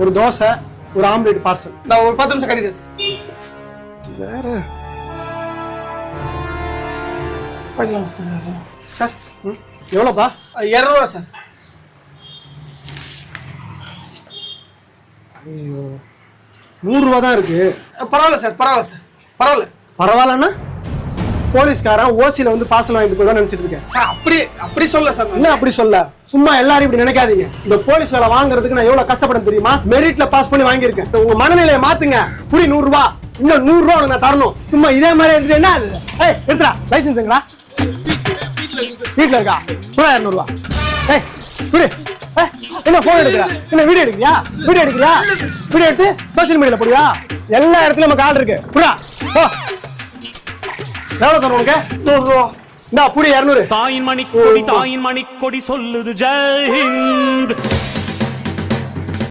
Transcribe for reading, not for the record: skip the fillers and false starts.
ஒரு தோசை, ஒரு omelette parcel. நான் ஒரு 10 நிமிஷம் கட்டிடுறேன் சார். வேற சார் எவ்வளோப்பா? 200 ரூபா சார். ஐயோ 100 ரூபா தான் இருக்கு. பரவாயில்ல சார், பரவாயில்ல சார், பரவாயில்ல. பரவாயில்லண்ணா? போலீஸ்காரன் ஓசியில வந்து பார்சல் வாங்கிட்டு போய் நினைச்சிட்டு இருக்கேன் சார். அப்படி சொல்ல சார். என்ன அப்படி சொல்ல? சும்மா எல்லாரும் இப்படி நினைக்காதீங்க. இந்த போலீஸ் வேலை வாங்குறதுக்கு நான் எவ்வளவு கஷ்டப்படும் தெரியுமா? மெரிட்ல பாஸ் பண்ணி வாங்கியிருக்கேன். உங்க மனநிலையை மாத்துங்க. புடி 100 ரூபா, இன்னும் 100 ரூபா உனக்கு நான் தரணும். சும்மா இதே மாதிரி எடுத்துட்டு என்ன அது? ஏய் எடுத்துடா லைசன்ஸுங்களா? வீட்டுல இருக்கா? 200 ரூபா. ஏய் புடி. என்ன போன் எடுக்கிற? என்ன வீடியோ எடுக்கிறியா? வீடியோ எடுத்து சோசியல் மீடியால போடுவியா? எல்லா இடத்துலயும் நமக்கு ஆள் இருக்கு. புடா போ. எவ்வளவு தரணும் உனக்கு? 100 ரூபா. இந்தா புடி 200. தாயின் மணிக்கொடி சொல்லுது ஜெய் ஹிந்த்.